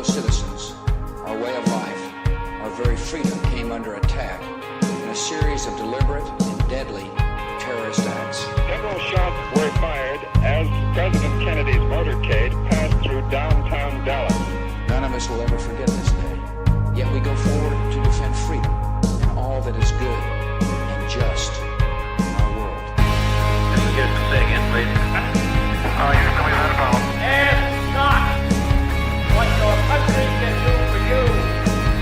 fellow citizens, our way of life, our very freedom came under attack in a series of deliberate and deadly terrorist acts. Several shots were fired as President Kennedy's motorcade passed through downtown Dallas. None of us will ever forget this day. Yet we go forward to defend freedom and all that is good and just in our world. This is Houston. Say again, please. Houston, we've had a problem. Ask not what your country can do for you.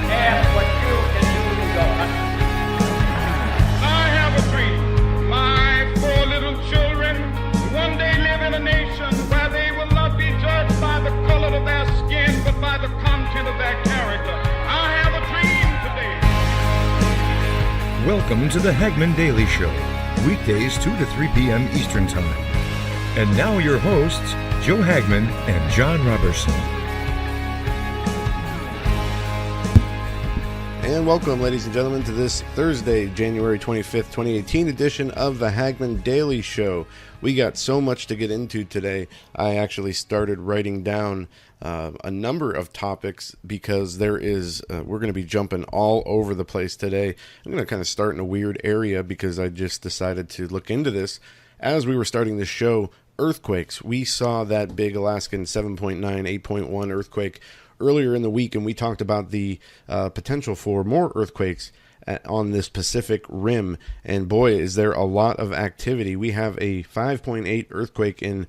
Ask what you can do to your country. I have a dream. My 4 little children will one day live in a nation where they will not be judged by the color of their skin, but by the content of their character. I have a dream today. Welcome to the Hagmann Daily Show, weekdays 2 to 3 p.m. Eastern Time. And now your hosts, Joe Hagmann and Jon Robberson. And welcome, ladies and gentlemen, to this Thursday, January 25th, 2018 edition of the Hagmann Daily Show. We got so much to get into today. I actually started writing down a number of topics because we're going to be jumping all over the place today. I'm going to kind of start in a weird area because I just decided to look into this. As we were starting this show, earthquakes. We saw that big Alaskan 7.9, 8.1 earthquake earlier in the week, and we talked about the potential for more earthquakes on this Pacific Rim. And boy, is there a lot of activity. We have a 5.8 earthquake in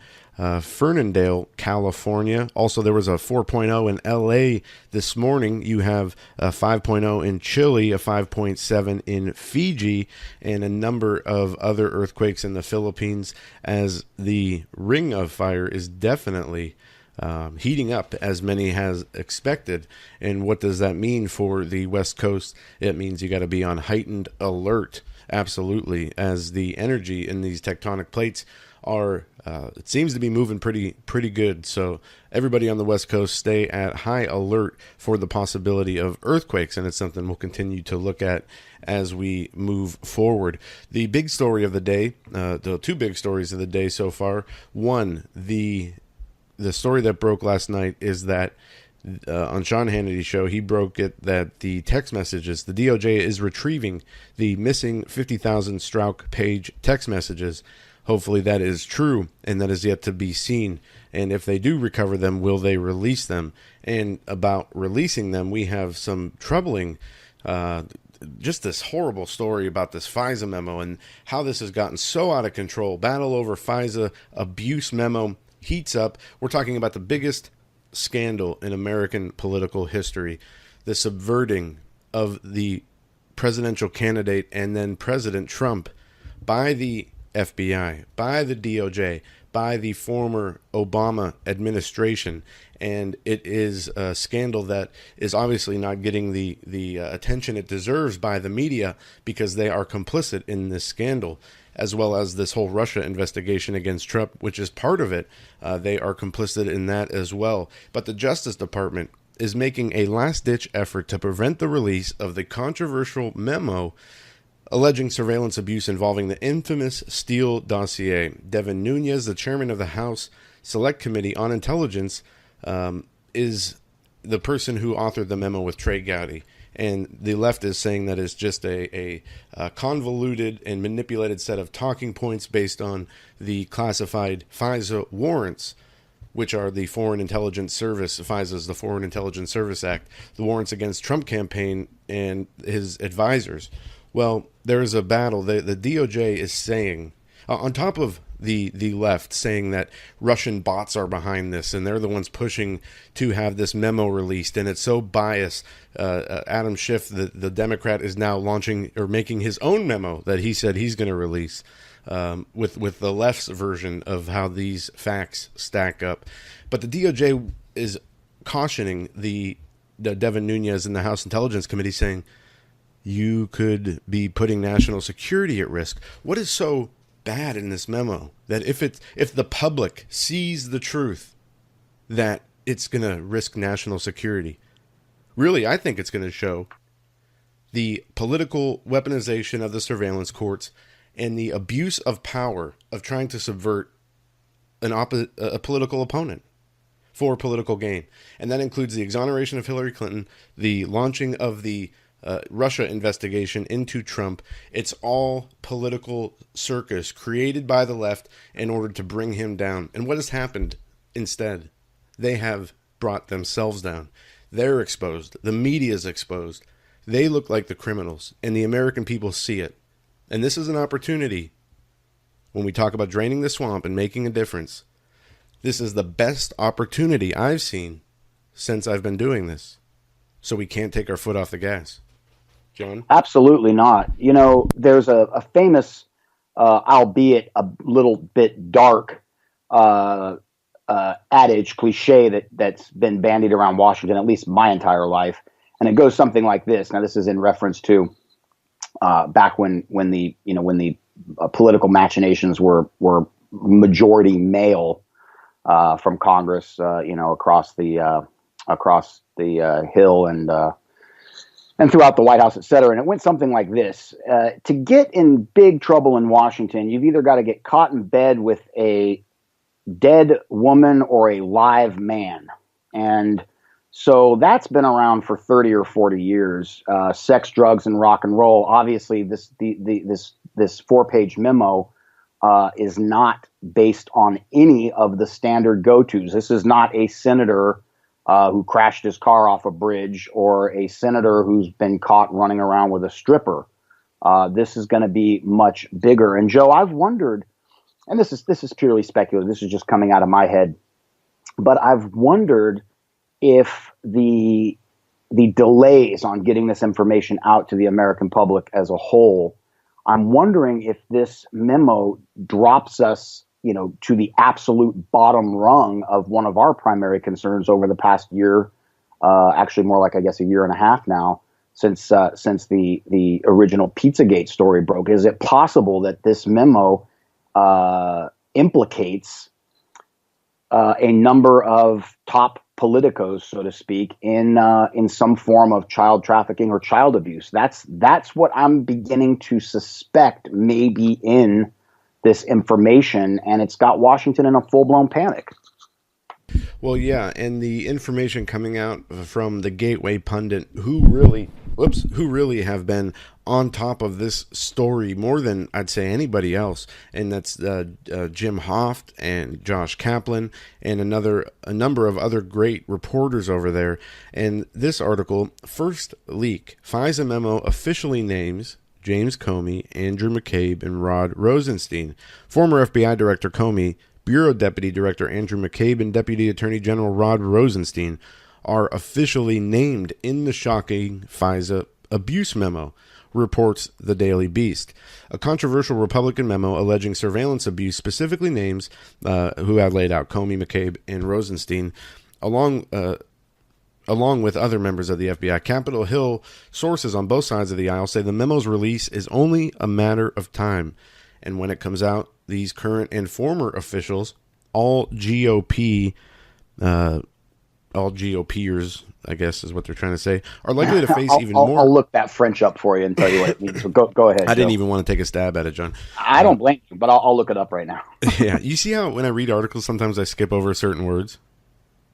Fernandale, California. Also, there was a 4.0 in LA this morning. You have a 5.0 in Chile, a 5.7 in Fiji, and a number of other earthquakes in the Philippines as the ring of fire is definitely heating up, as many has expected. And what does that mean for the West Coast? It means you got to be on heightened alert, absolutely, as the energy in these tectonic plates are it seems to be moving pretty good. So everybody on the West Coast, stay at high alert for the possibility of earthquakes, and it's something we'll continue to look at as we move forward. The big story of the day, the two big stories of the day so far. One, the story that broke last night is that on Sean Hannity's show, he broke it that the text messages, the DOJ is retrieving the missing 50,000 Strzok page text messages. Hopefully that is true, and that is yet to be seen. And if they do recover them, will they release them? And about releasing them, we have some troubling, just this horrible story about this FISA memo and how this has gotten so out of control. Battle over FISA abuse memo heats up. We're talking about the biggest scandal in American political history, the subverting of the presidential candidate and then President Trump by the FBI, by the DOJ, by the former Obama administration. And it is a scandal that is obviously not getting the attention it deserves by the media because they are complicit in this scandal, as well as this whole Russia investigation against Trump, which is part of it. They are complicit in that as well. But the Justice Department is making a last-ditch effort to prevent the release of the controversial memo alleging surveillance abuse involving the infamous Steele dossier. Devin Nunes, the chairman of the House Select Committee on Intelligence, is the person who authored the memo with Trey Gowdy. And the left is saying that it's just a convoluted and manipulated set of talking points based on the classified FISA warrants, which are the Foreign Intelligence Service. FISA is the Foreign Intelligence Service Act, the warrants against Trump campaign and his advisors. Well, there is a battle. The DOJ is saying, on top of the left saying that Russian bots are behind this and they're the ones pushing to have this memo released, and it's so biased. Adam Schiff, the Democrat, is now launching or making his own memo that he said he's going to release with the left's version of how these facts stack up. But the DOJ is cautioning the Devin Nunes in the House Intelligence Committee, saying you could be putting national security at risk. What is so bad in this memo that if the public sees the truth, that it's going to risk national security? Really, I think it's going to show the political weaponization of the surveillance courts and the abuse of power of trying to subvert a political opponent. for political gain. And that includes the exoneration of Hillary Clinton, the launching of the Russia investigation into Trump. It's all political circus created by the left in order to bring him down. And what has happened instead? They have brought themselves down. They're exposed. The media is exposed. They look like the criminals, and the American people see it. And this is an opportunity. When we talk about draining the swamp and making a difference, this is the best opportunity I've seen since I've been doing this. So we can't take our foot off the gas. John? Absolutely not. You know, there's a famous, albeit a little bit dark, adage, cliche that's been bandied around Washington at least my entire life, and it goes something like this. Now, this is in reference to back when the political machinations were majority male from Congress, across the Hill and throughout the White House, et cetera. And it went something like this. To get in big trouble in Washington, you've either got to get caught in bed with a dead woman or a live man. And so that's been around for 30 or 40 years. Sex, drugs, and rock and roll. Obviously, this 4-page memo is not based on any of the standard go-tos. This is not a senator who crashed his car off a bridge or a senator who's been caught running around with a stripper. This is going to be much bigger. And Joe, I've wondered, and this is purely speculative. This is just coming out of my head, but I've wondered if the delays on getting this information out to the American public as a whole, I'm wondering if this memo drops us, to the absolute bottom rung of one of our primary concerns over the past year, actually more like, I guess, a year and a half now, since the original Pizzagate story broke. Is it possible that this memo implicates a number of top politicos, so to speak, in some form of child trafficking or child abuse? That's what I'm beginning to suspect may be in this information, and it's got Washington in a full-blown panic. Well, yeah, and the information coming out from the Gateway pundit, who really have been on top of this story more than I'd say anybody else, and that's Jim Hoft and Josh Kaplan and a number of other great reporters over there. And this article, first leak, FISA memo officially names James Comey, Andrew McCabe, and Rod Rosenstein. Former FBI Director Comey, Bureau Deputy Director Andrew McCabe, and Deputy Attorney General Rod Rosenstein are officially named in the shocking FISA abuse memo, reports the Daily Beast. A controversial Republican memo alleging surveillance abuse specifically names who have laid out Comey, McCabe, and Rosenstein, along with other members of the FBI. Capitol Hill sources on both sides of the aisle say the memo's release is only a matter of time. And when it comes out, these current and former officials, all GOPers, I guess is what they're trying to say, are likely to face even more. I'll look that French up for you and tell you what it means. So go ahead. I didn't even want to take a stab at it, John. I don't blame you, but I'll look it up right now. Yeah, you see how when I read articles, sometimes I skip over certain words?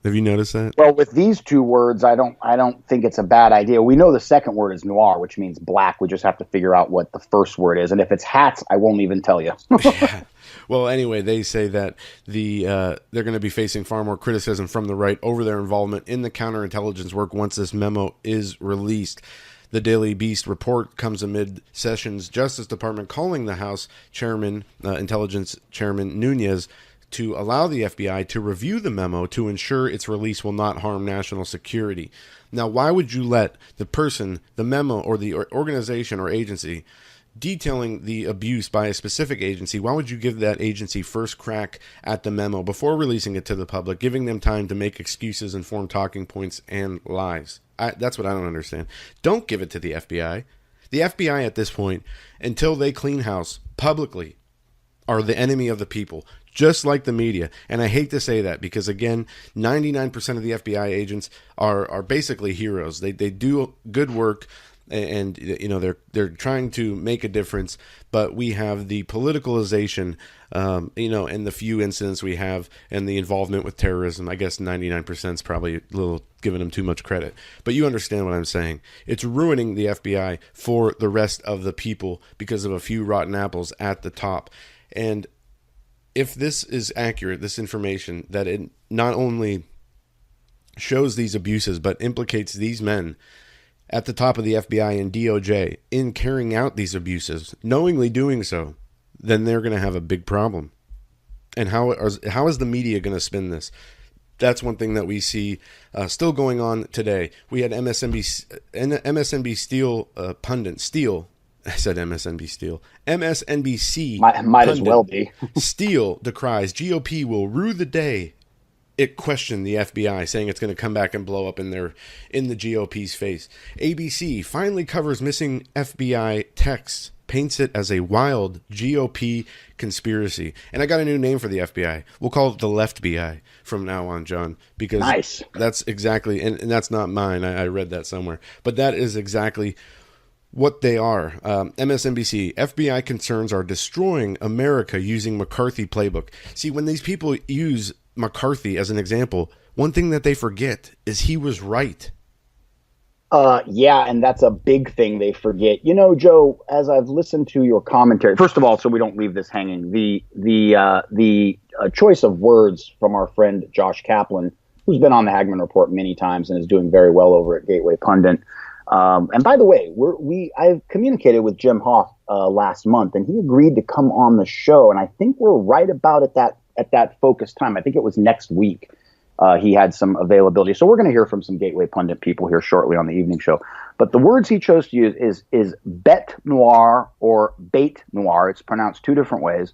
Have you noticed that? Well, with these two words, I don't think it's a bad idea. We know the second word is noir, which means black. We just have to figure out what the first word is. And if it's hats, I won't even tell you. Yeah. Well, anyway, they say that they're going to be facing far more criticism from the right over their involvement in the counterintelligence work once this memo is released. The Daily Beast report comes amid Sessions' Justice Department calling the House Chairman, Intelligence Chairman Nunes, to allow the FBI to review the memo to ensure its release will not harm national security. Now, why would you let the person, the memo, or the organization or agency detailing the abuse by a specific agency, why would you give that agency first crack at the memo before releasing it to the public, giving them time to make excuses and form talking points and lies? That's what I don't understand. Don't give it to the FBI. The FBI at this point, until they clean house publicly, are the enemy of the people, just like the media. And I hate to say that because, again, 99% of the FBI agents are basically heroes. They do good work. and they're trying to make a difference, but we have the politicalization, and the few incidents we have, and the involvement with terrorism. I guess 99% is probably a little giving them too much credit, but you understand what I'm saying. It's ruining the FBI for the rest of the people because of a few rotten apples at the top. And if this is accurate, this information, that it not only shows these abuses, but implicates these men at the top of the FBI and DOJ in carrying out these abuses, knowingly doing so, then they're going to have a big problem. And how is the media going to spin this? That's one thing that we see still going on today. We had MSNBC Steele pundit Steele. I said MSNBC Steele. MSNBC might as well be. Steele decries GOP will rue the day it questioned the FBI, saying it's going to come back and blow up in the GOP's face. ABC finally covers missing FBI texts, paints it as a wild GOP conspiracy. And I got a new name for the FBI. We'll call it the Left BI from now on, John, because nice. That's exactly, and that's not mine. I read that somewhere, but that is exactly what they are. MSNBC, FBI concerns are destroying America using McCarthy playbook. See, when these people use McCarthy as an example, one thing that they forget is he was right. Yeah, and that's a big thing they forget. Joe, as I've listened to your commentary, first of all, so we don't leave this hanging, the choice of words from our friend Josh Kaplan, who's been on the Hagmann Report many times and is doing very well over at Gateway Pundit. And by the way, I've communicated with Jim Hoff last month, and he agreed to come on the show, and I think we're right about at that focused time. I think it was next week. He had some availability. So we're going to hear from some Gateway Pundit people here shortly on the evening show. But the words he chose to use is bête noire or bête noire. It's pronounced two different ways.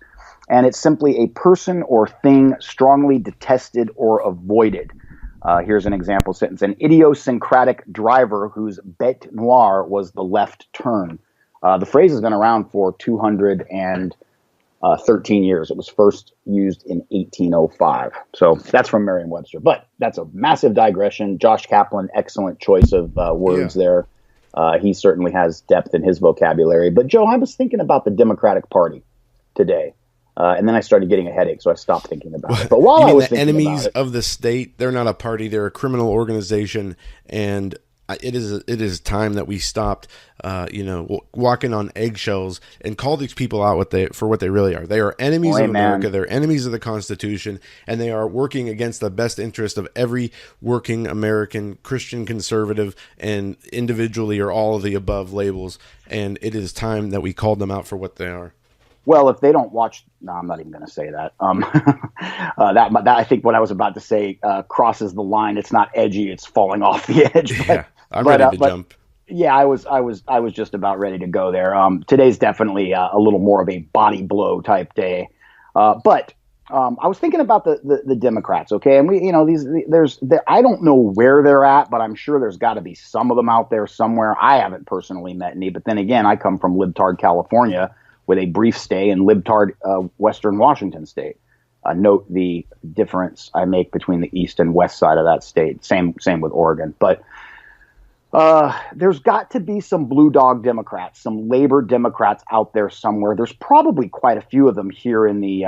And it's simply a person or thing strongly detested or avoided. Here's an example sentence. An idiosyncratic driver whose bête noire was the left turn. The phrase has been around for 213 years. It was first used in 1805. So that's from Merriam-Webster. But that's a massive digression. Josh Kaplan, excellent choice of words there. He certainly has depth in his vocabulary. But, Joe, I was thinking about the Democratic Party today. And then I started getting a headache, so I stopped thinking about it. But while I was thinking enemies about it, of the state, they're not a party; they're a criminal organization, and it is time that we stopped, walking on eggshells and call these people out for what they really are. They are enemies of America. They're enemies of the Constitution, and they are working against the best interest of every working American, Christian conservative, and individually or all of the above labels. And it is time that we called them out for what they are. Well, if they don't watch, no, I'm not even going to say that. That I think what I was about to say crosses the line. It's not edgy; it's falling off the edge. But, yeah, I'm ready to jump. Yeah, I was just about ready to go there. Today's definitely a little more of a body blow type day. But I was thinking about the Democrats. Okay, and I don't know where they're at, but I'm sure there's got to be some of them out there somewhere. I haven't personally met any, but then again, I come from libtard California, with a brief stay in libtard Western Washington state. Note the difference I make between the east and west side of that state. Same with Oregon. But there's got to be some blue dog Democrats, some labor Democrats out there somewhere. There's probably quite a few of them here in the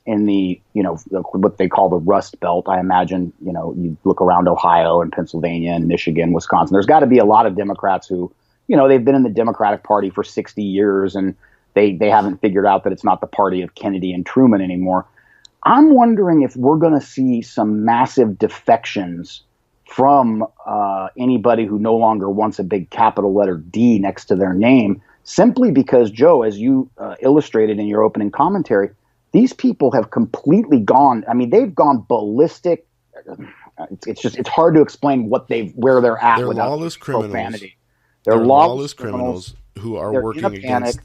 what they call the Rust Belt. I imagine, you look around Ohio and Pennsylvania and Michigan, Wisconsin. There's got to be a lot of Democrats who, they've been in the Democratic Party for 60 years and they haven't figured out that it's not the party of Kennedy and Truman anymore. I'm wondering if we're going to see some massive defections from anybody who no longer wants a big capital letter D next to their name, simply because, Joe, as you illustrated in your opening commentary, these people have completely gone. I mean, they've gone ballistic. It's hard to explain where they're at. They're without lawless profanity. criminals. They're lawless criminals who are working against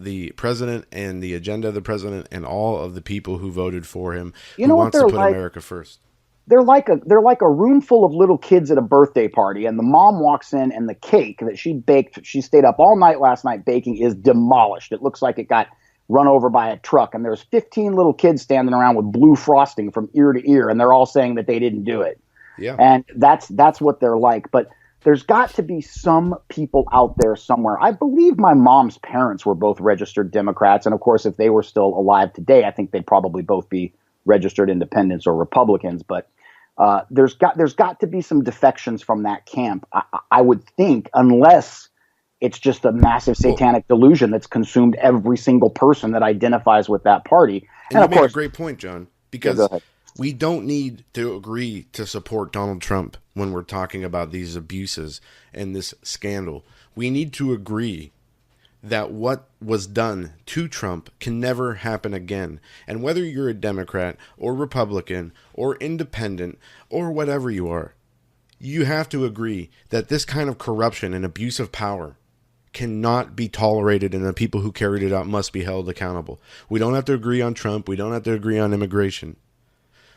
the president and the agenda of the president and all of the people who voted for him, who wants to put America first. They're like a room full of little kids at a birthday party, and the mom walks in and the cake that she baked, she stayed up all night last night baking, is demolished. It looks like it got run over by a truck, and there's 15 little kids standing around with blue frosting from ear to ear, and they're all saying that they didn't do it. Yeah. And that's what they're like. But there's got to be some people out there somewhere. I believe my mom's parents were both registered Democrats. And of course, if they were still alive today, I think they'd probably both be registered independents or Republicans. But there's got to be some defections from that camp, I would think, unless it's just a massive satanic delusion that's consumed every single person that identifies with that party. And of you course, make a great point, John, because we don't need to agree to support Donald Trump when we're talking about these abuses and this scandal. We need to agree that what was done to Trump can never happen again. And whether you're a Democrat or Republican or independent or whatever you are, you have to agree that this kind of corruption and abuse of power cannot be tolerated, and the people who carried it out must be held accountable. We don't have to agree on Trump. We don't have to agree on immigration.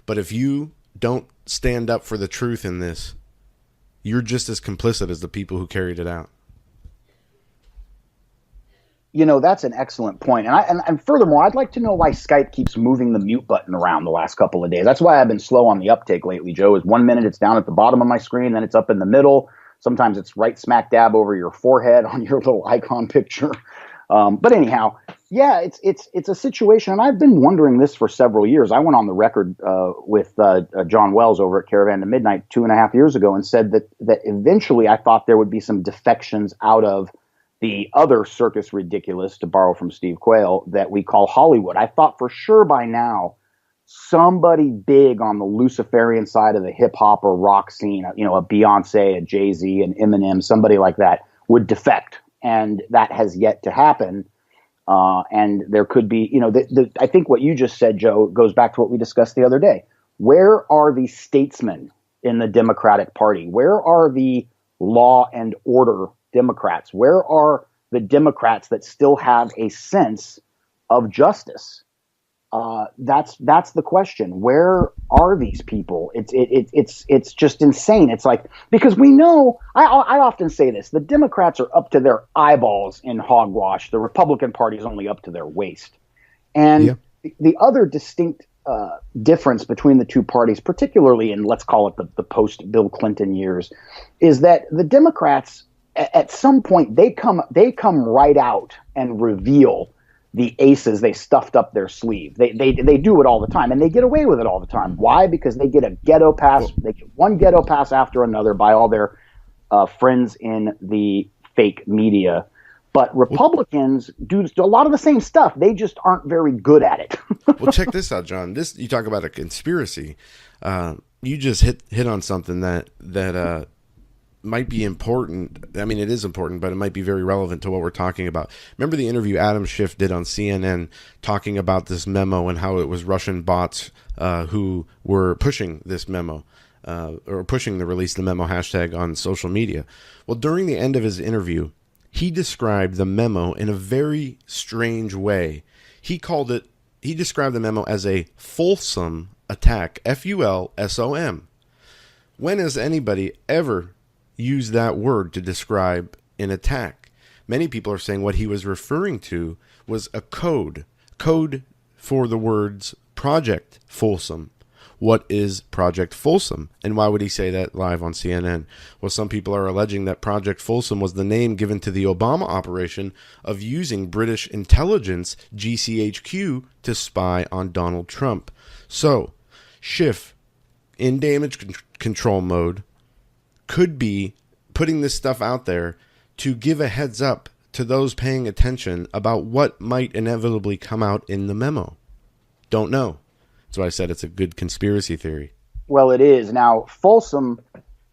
But if you don't stand up for the truth in this, you're just as complicit as the people who carried it out. You know, that's an excellent point. And furthermore, I'd like to know why Skype keeps moving the mute button around the last couple of days. That's why I've been slow on the uptake lately, Joe. Is 1 minute it's down at the bottom of my screen, then it's up in the middle. Sometimes it's right smack dab over your forehead on your little icon picture. But anyhow, yeah, it's a situation, and I've been wondering this for several years. I went on the record with John Wells over at Caravan to Midnight 2.5 years ago and said that eventually I thought there would be some defections out of the other circus ridiculous, to borrow from Steve Quayle, that we call Hollywood. I thought for sure by now somebody big on the Luciferian side of the hip hop or rock scene, you know, a Beyonce, a Jay-Z, an Eminem, somebody like that would defect. And that has yet to happen. And there could be, you know, I think what you just said, Joe, goes back to what we discussed the other day. Where are the statesmen in the Democratic Party? Where are the law and order Democrats? Where are the Democrats that still have a sense of justice? That's the question. Where are these people? It's just insane. It's like, because we know, I often say this, the Democrats are up to their eyeballs in hogwash. The Republican Party is only up to their waist. And the other distinct difference between the two parties, particularly in, let's call it the post-Bill Clinton years, is that the Democrats, at some point, they come right out and reveal the aces they stuffed up their sleeve. They do it all the time, and they get away with it all the time. Why? Because they get a ghetto pass. They get one ghetto pass after another by all their friends in the fake media. But Republicans do a lot of the same stuff. They just aren't very good at it. Well, check this out, John. You talk about a conspiracy. You just hit on something that might be important. I mean, it is important, but it might be very relevant to what we're talking about. Remember the interview Adam Schiff did on CNN talking about this memo and how it was Russian bots who were pushing this memo or pushing the release the memo hashtag on social media. Well, during the end of his interview, he described the memo in a very strange way. He described the memo as a Folsom attack, Fulsom. When has anybody ever used that word to describe an attack? Many people are saying what he was referring to was a code for the words Project Folsom. What is Project Folsom? And why would he say that live on CNN? Well, some people are alleging that Project Folsom was the name given to the Obama operation of using British intelligence, GCHQ, to spy on Donald Trump. So, Schiff, in damage control mode, could be putting this stuff out there to give a heads up to those paying attention about what might inevitably come out in the memo. Don't know. That's why I said it's a good conspiracy theory. Well, it is. Now, Folsom,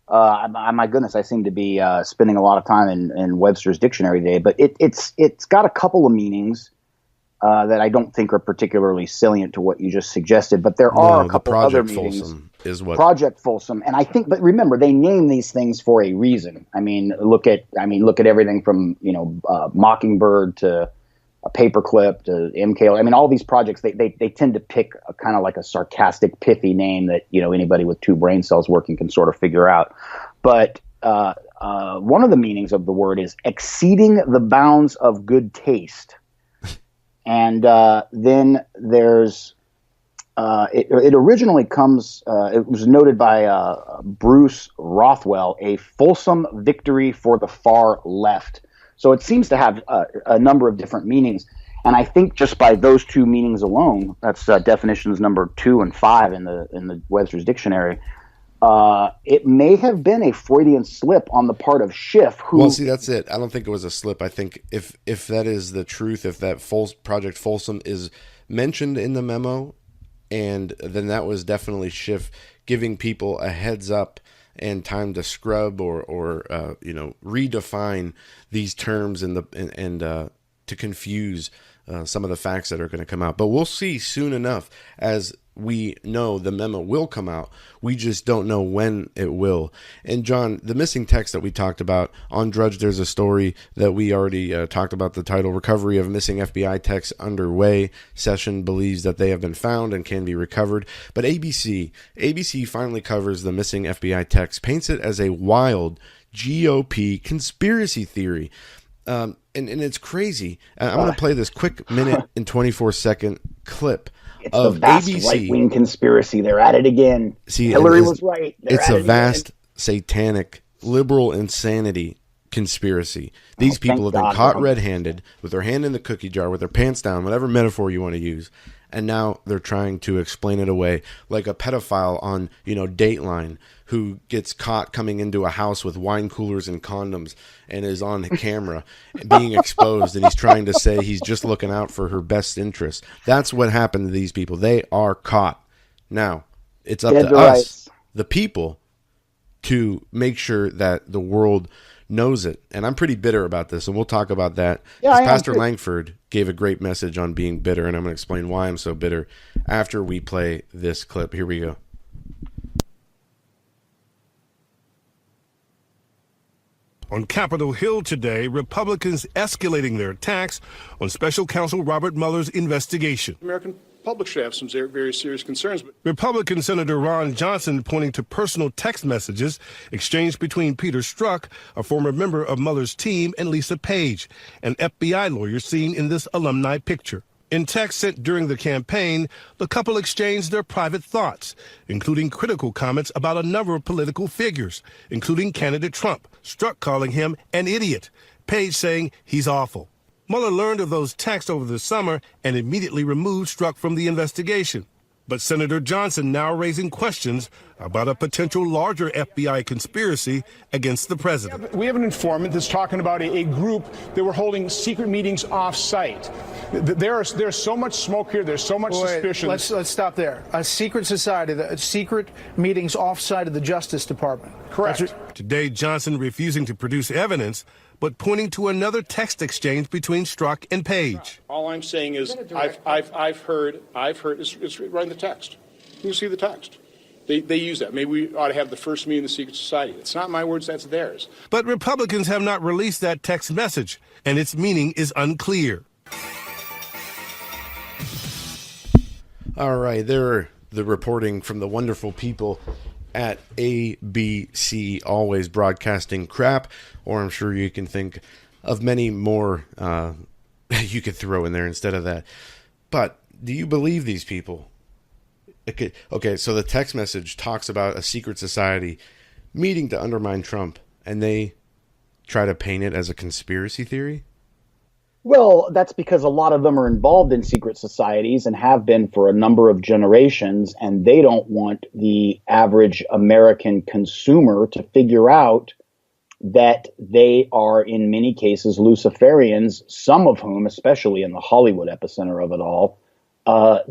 my goodness, I seem to be spending a lot of time in Webster's dictionary today, but it's got a couple of meanings that I don't think are particularly salient to what you just suggested, but there are a couple other meanings. Folsom is what Project Folsom, and I think, but remember, they name these things for a reason. I mean, look at everything from Mockingbird to a Paperclip to MK. I mean, all these projects they tend to pick a kind of like a sarcastic, pithy name that anybody with two brain cells working can sort of figure out. But one of the meanings of the word is exceeding the bounds of good taste. And then there's It originally comes, it was noted by Bruce Rothwell, a Folsom victory for the far left. So it seems to have a number of different meanings. And I think just by those two meanings alone, that's definitions number 2 and 5 in the Webster's Dictionary, it may have been a Freudian slip on the part of Schiff. Well, see, that's it. I don't think it was a slip. I think if that is the truth, if that Project Folsom is mentioned in the memo, and then that was definitely Schiff giving people a heads up and time to scrub or redefine these terms and to confuse some of the facts that are going to come out. But we'll see soon enough. As we know, the memo will come out. We just don't know when it will. And John, the missing text that we talked about on Drudge, there's a story that we already talked about, the title, Recovery of Missing FBI Texts Underway. Session believes that they have been found and can be recovered. But ABC finally covers the missing FBI text, paints it as a wild GOP conspiracy theory. And it's crazy. I'm going to play this quick minute and 24-second clip of the vast ABC. right-wing conspiracy. They're at it again. See, Hillary was right. It's a vast, satanic, liberal insanity conspiracy. These people have been caught red-handed with their hand in the cookie jar, with their pants down, whatever metaphor you want to use. And now they're trying to explain it away like a pedophile on, Dateline who gets caught coming into a house with wine coolers and condoms and is on camera being exposed. And he's trying to say he's just looking out for her best interest. That's what happened to these people. They are caught. Now, it's up to us, the people, to make sure that the world knows it. And I'm pretty bitter about this, and we'll talk about that. Yeah, Pastor Langford gave a great message on being bitter, and I'm going to explain why I'm so bitter after we play this clip. Here we go. On Capitol Hill today, Republicans escalating their attacks on Special Counsel Robert Mueller's investigation. American public should have some very serious concerns. Republican Senator Ron Johnson pointing to personal text messages exchanged between Peter Strzok, a former member of Mueller's team, and Lisa Page, an FBI lawyer seen in this alumni picture. In text sent during the campaign, the couple exchanged their private thoughts, including critical comments about a number of political figures, including candidate Trump, Strzok calling him an idiot, Page saying he's awful. Mueller learned of those texts over the summer and immediately removed Strzok from the investigation. But Senator Johnson now raising questions about a potential larger FBI conspiracy against the president. We have an informant that's talking about a group that were holding secret meetings off-site. There's so much smoke here. There's so much suspicion. Let's stop there. A secret society, secret meetings off-site of the Justice Department. Correct. Today, Johnson refusing to produce evidence, but pointing to another text exchange between Strzok and Page. All I'm saying is I've heard it's right in the text. You can see the text. They use that. Maybe we ought to have the first meeting of the secret society. It's not my words, that's theirs. But Republicans have not released that text message, and its meaning is unclear. All right, there the reporting from the wonderful people at ABC, always broadcasting crap, or I'm sure you can think of many more you could throw in there instead of that. But do you believe these people? Okay, so the text message talks about a secret society meeting to undermine Trump, and they try to paint it as a conspiracy theory? Well, that's because a lot of them are involved in secret societies and have been for a number of generations, and they don't want the average American consumer to figure out that they are, in many cases, Luciferians, some of whom, especially in the Hollywood epicenter of it all,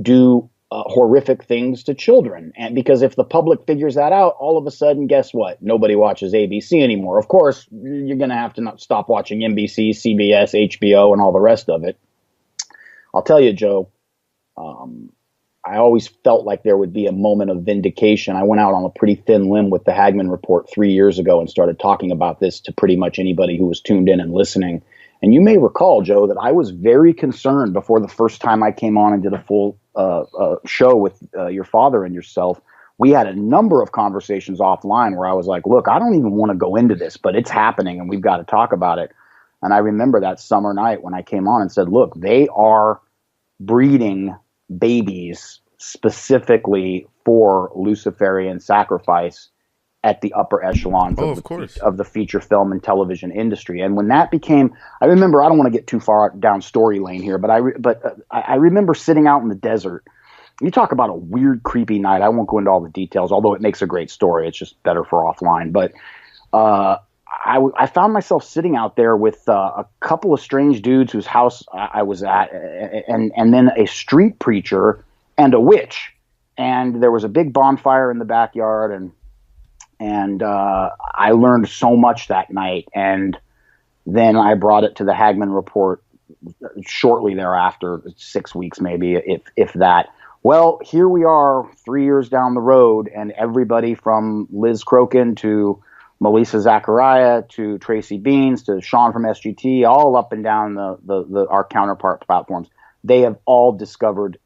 do horrific things to children. And because if the public figures that out, all of a sudden, guess what? Nobody watches ABC anymore. Of course, you're going to have to not stop watching NBC, CBS, HBO, and all the rest of it. I'll tell you, Joe, I always felt like there would be a moment of vindication. I went out on a pretty thin limb with the Hagmann Report 3 years ago and started talking about this to pretty much anybody who was tuned in and listening. And you may recall, Joe, that I was very concerned before the first time I came on and did a full show with your father and yourself. We had a number of conversations offline where I was like, look, I don't even want to go into this, but it's happening and we've got to talk about it. And I remember that summer night when I came on and said, look, they are breeding babies specifically for Luciferian sacrifice at the upper echelons of the feature film and television industry. And when that became, I remember, I don't want to get too far down story lane here, but I remember sitting out in the desert. You talk about a weird, creepy night. I won't go into all the details, although it makes a great story. It's just better for offline. But I found myself sitting out there with a couple of strange dudes whose house I was at, and then a street preacher and a witch. And there was a big bonfire in the backyard, and I learned so much that night. And then I brought it to the Hagmann Report shortly thereafter, 6 weeks maybe, if that. Well, here we are 3 years down the road, and everybody from Liz Crokin to Melissa Zachariah to Tracy Beans to Sean from SGT, all up and down our counterpart platforms, they have all discovered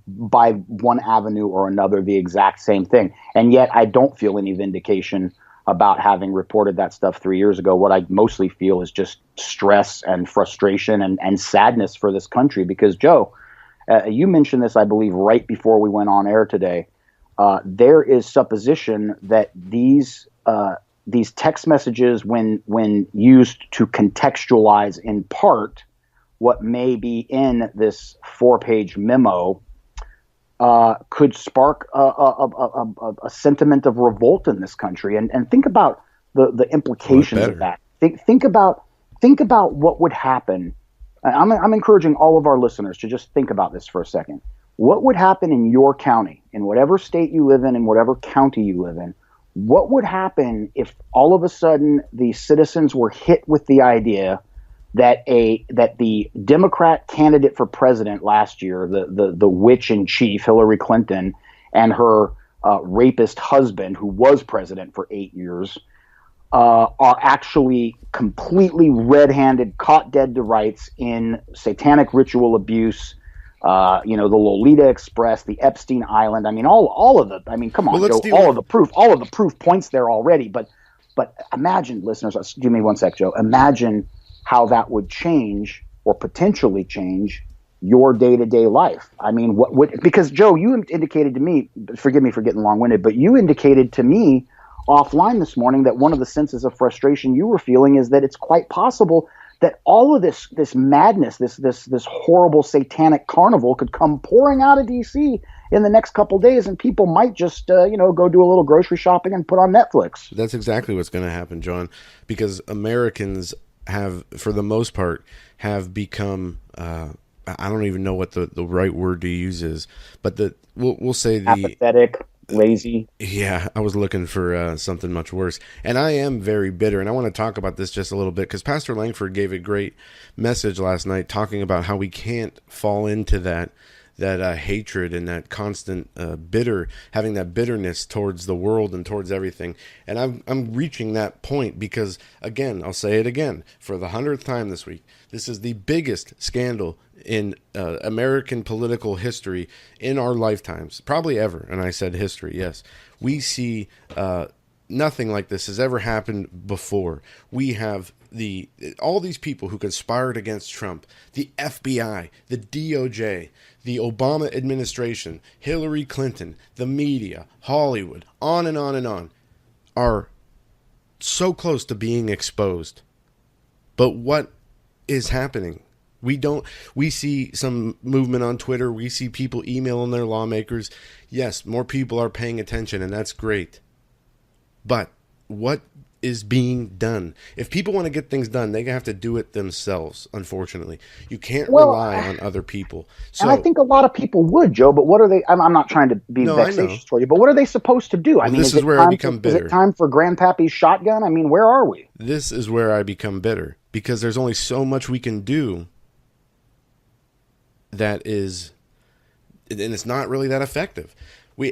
by one avenue or another the exact same thing. And yet I don't feel any vindication about having reported that stuff 3 years ago. What I mostly feel is just stress and frustration and sadness for this country. Because, Joe, you mentioned this, I believe, right before we went on air today. There is supposition that these text messages, when used to contextualize in part what may be in this 4-page memo, could spark a sentiment of revolt in this country. And think about the implications of that. Think about what would happen. I'm encouraging all of our listeners to just think about this for a second. What would happen in your county, in whatever state you live in whatever county you live in? What would happen if all of a sudden the citizens were hit with the idea that the Democrat candidate for president last year, the witch in chief, Hillary Clinton, and her rapist husband, who was president for 8 years, are actually completely red-handed, caught dead to rights in satanic ritual abuse, the Lolita Express, the Epstein Island. I mean, all of the, I mean, come on, Joe, all of the proof points there already. But imagine, listeners, give me one sec, Joe. Imagine how that would change or potentially change your day-to-day life. I mean, what would, because Joe, you indicated to me, forgive me for getting long-winded, but you indicated to me offline this morning that one of the senses of frustration you were feeling is that it's quite possible that all of this madness, this horrible satanic carnival could come pouring out of DC in the next couple of days, and people might just go do a little grocery shopping and put on Netflix. That's exactly what's going to happen, John, because Americans have, for the most part, have become I don't even know what the right word to use is, but we'll say the apathetic, lazy. Yeah, I was looking for something much worse. And I am very bitter, and I want to talk about this just a little bit, because Pastor Langford gave a great message last night talking about how we can't fall into that hatred and that constant having that bitterness towards the world and towards everything. And I'm reaching that point because, again, I'll say it again for the 100th time this week, this is the biggest scandal in American political history in our lifetimes, probably ever. And I said history, yes. We see nothing like this has ever happened before. We have all these people who conspired against Trump, the FBI, the DOJ, the Obama administration, Hillary Clinton, the media, Hollywood, on and on and on, are so close to being exposed. But what is happening? We see some movement on Twitter. We see people emailing their lawmakers. Yes, more people are paying attention, and that's great. But what is being done? If people want to get things done, they have to do it themselves, unfortunately. You can't rely on other people. So, and I think a lot of people would, Joe, but what are they? I'm not trying to be vexatious for you, but what are they supposed to do? I mean, this is where I become bitter. Is it time for Grandpappy's shotgun? I mean, where are we? This is where I become bitter, because there's only so much we can do that is, and it's not really that effective.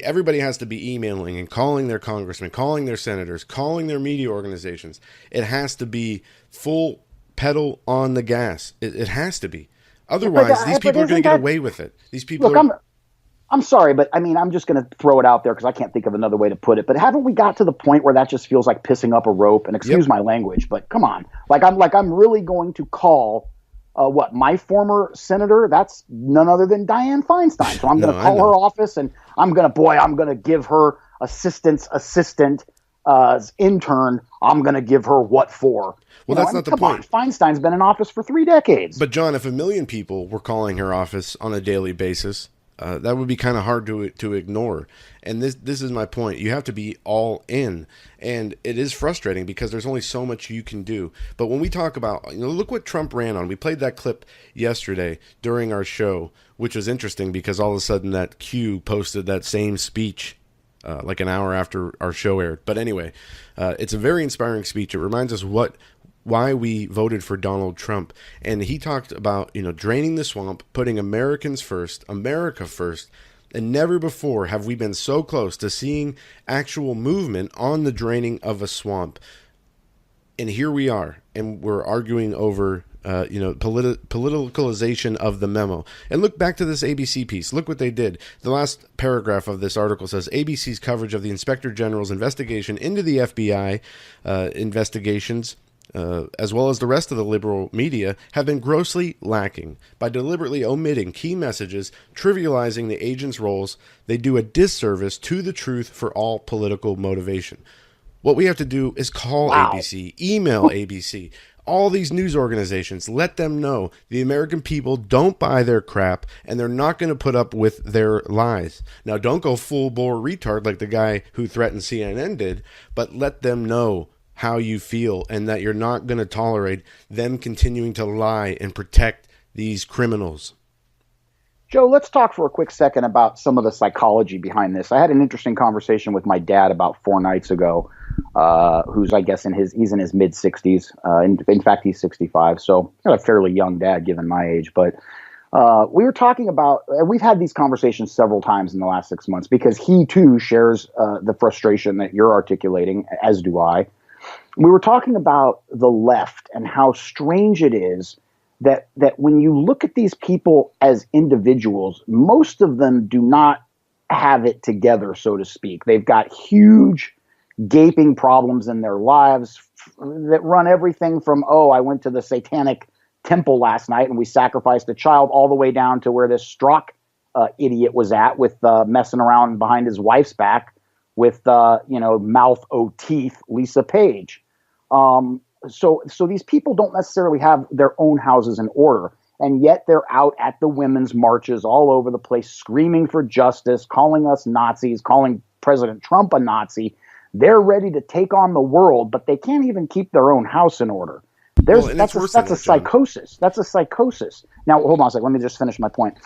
Everybody has to be emailing and calling their congressmen, calling their senators, calling their media organizations. It has to be full pedal on the gas. It has to be. Otherwise, these people are going to get away with it. These people I'm sorry, but I mean, I'm just going to throw it out there because I can't think of another way to put it. But haven't we got to the point where that just feels like pissing up a rope? And excuse my language, but come on. I'm really going to call my former senator, that's none other than Dianne Feinstein. So I'm going to call her office, and I'm going to give her assistant, intern. I'm going to give her what for? Well, that's not the point. Feinstein's been in office for 3 decades. But John, if 1 million people were calling her office on a daily basis, that would be kind of hard to ignore. And this is my point. You have to be all in. And it is frustrating because there's only so much you can do. But when we talk about, look what Trump ran on. We played that clip yesterday during our show, which was interesting because all of a sudden that Q posted that same speech like an hour after our show aired. But anyway, it's a very inspiring speech. It reminds us why we voted for Donald Trump. And he talked about, draining the swamp, putting Americans first, America first. And never before have we been so close to seeing actual movement on the draining of a swamp. And here we are, and we're arguing over, politicalization of the memo. And look back to this ABC piece. Look what they did. The last paragraph of this article says, ABC's coverage of the Inspector General's investigation into the FBI investigations, as well as the rest of the liberal media, have been grossly lacking. By deliberately omitting key messages, trivializing the agents' roles, they do a disservice to the truth for all political motivation. What we have to do is call ABC, email ABC, all these news organizations, let them know the American people don't buy their crap and they're not going to put up with their lies. Now, don't go full bore retard like the guy who threatened CNN did, but let them know how you feel and that you're not going to tolerate them continuing to lie and protect these criminals. Joe, let's talk for a quick second about some of the psychology behind this. I had an interesting conversation with my dad about 4 nights ago, who's, I guess, he's in his mid-60s. In fact, he's 65, so a fairly young dad given my age. But we were talking about, we've had these conversations several times in the last 6 months because he, too, shares the frustration that you're articulating, as do I. We were talking about the left and how strange it is that when you look at these people as individuals, most of them do not have it together, so to speak. They've got huge, gaping problems in their lives that run everything from, I went to the satanic temple last night and we sacrificed a child, all the way down to where this Strzok idiot was at with messing around behind his wife's back with, mouth o' teeth, Lisa Page. So these people don't necessarily have their own houses in order, and yet they're out at the women's marches all over the place, screaming for justice, calling us Nazis, calling President Trump a Nazi. They're ready to take on the world, but they can't even keep their own house in order. That's a psychosis. That's a psychosis. Now, hold on a second. Let me just finish my point.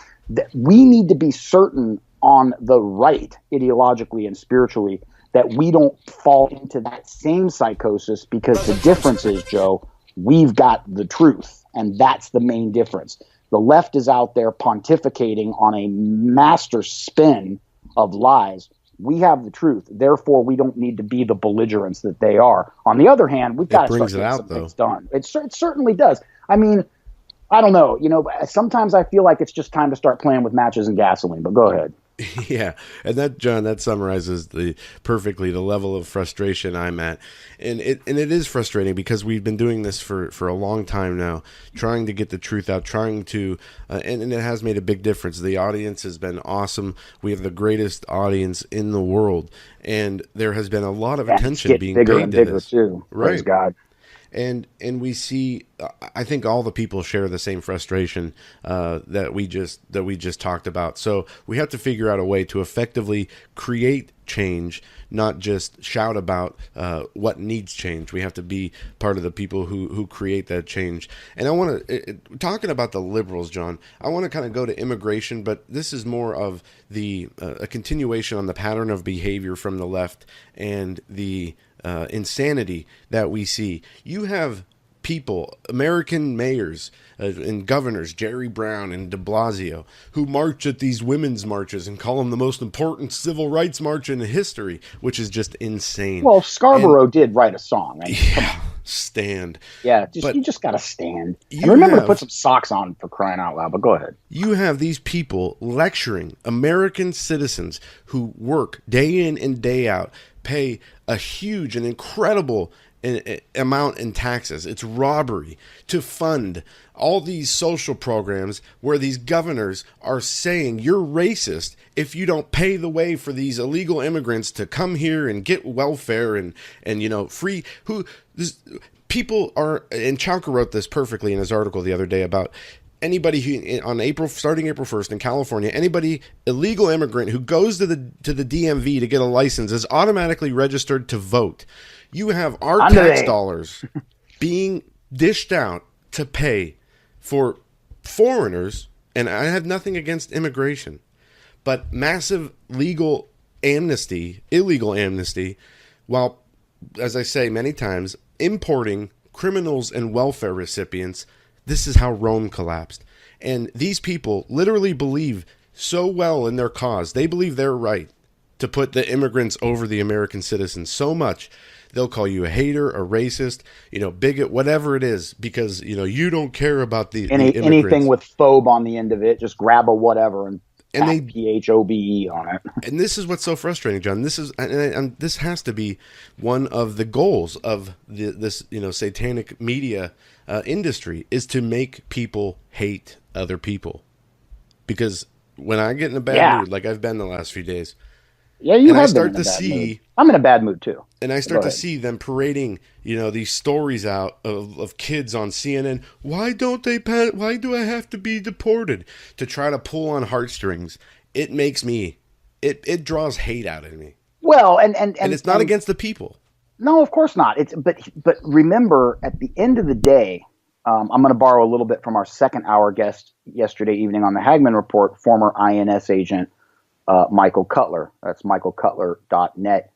We need to be certain on the right, ideologically and spiritually, that we don't fall into that same psychosis, because the difference is, Joe, we've got the truth, and that's the main difference. The left is out there pontificating on a master spin of lies. We have the truth. Therefore, we don't need to be the belligerents that they are. On the other hand, we've got to start getting some things done. It certainly does. I mean, I don't know. Sometimes I feel like it's just time to start playing with matches and gasoline, but go ahead. Yeah, and that, John, that summarizes perfectly the level of frustration I'm at, and it is frustrating because we've been doing this for a long time now, trying to get the truth out, trying to, and it has made a big difference. The audience has been awesome. We have the greatest audience in the world, and there has been a lot of attention being paid to bigger this. Too. Right, praise God. And we see, I think all the people share the same frustration that we just talked about. So we have to figure out a way to effectively create change, not just shout about what needs change. We have to be part of the people who create that change. And I want to, talking about the liberals, John, I want to kind of go to immigration, but this is more of a continuation on the pattern of behavior from the left and the insanity that we see. You have people, American mayors and governors, Jerry Brown and de Blasio, who march at these women's marches and call them the most important civil rights march in history, which is just insane. Well, Scarborough did write a song. I mean, yeah, stand. Yeah, you just got to stand. And remember to put some socks on, for crying out loud, but go ahead. You have these people lecturing American citizens who work day in and day out, pay a huge and incredible amount in taxes. It's robbery to fund all these social programs where these governors are saying you're racist if you don't pay the way for these illegal immigrants to come here and get welfare and free. People are, and Chalker wrote this perfectly in his article the other day about anybody who starting April 1st in California, anybody illegal immigrant who goes to the DMV to get a license is automatically registered to vote. You have our tax dollars being dished out to pay for foreigners, and I have nothing against immigration, but massive illegal amnesty, while, as I say many times, importing criminals and welfare recipients. This is how Rome collapsed. And these people literally believe so well in their cause. They believe they're right to put the immigrants over the American citizens so much. They'll call you a hater, a racist, bigot, whatever it is, because, you don't care about the immigrants. Anything with phobe on the end of it, just grab a whatever and they PHOBE on it. And this is what's so frustrating, John. This is, and this has to be one of the goals of this satanic media industry, is to make people hate other people. Because when I get in a bad mood, like I've been the last few days, I start to see, I'm in a bad mood too. And I start to see them parading, these stories out of kids on CNN. Why do I have to be deported? To try to pull on heartstrings. It makes me, it draws hate out of me. Well, and it's not against the people. No, of course not. But remember, at the end of the day, I'm going to borrow a little bit from our second hour guest yesterday evening on the Hagmann Report, former INS agent, Michael Cutler. That's michaelcutler.net.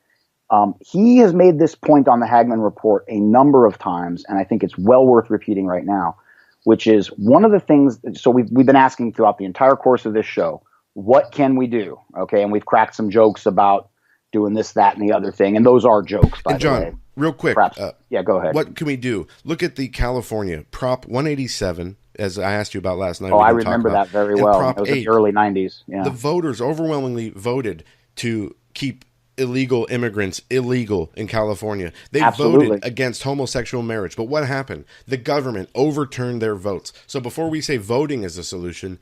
He has made this point on the Hagmann Report a number of times, and I think it's well worth repeating right now, which is one of the things. So we've been asking throughout the entire course of this show, what can we do? Okay, and we've cracked some jokes about doing this, that, and the other thing, and those are jokes, by John, the way. Real quick, go ahead. What can we do? Look at the California Prop 187, as I asked you about last night. Oh, I remember that very well. Prop it was 8, in the early 90s. Yeah. The voters overwhelmingly voted to keep illegal immigrants illegal in California. They voted against homosexual marriage. But what happened? The government overturned their votes. So before we say voting is the solution,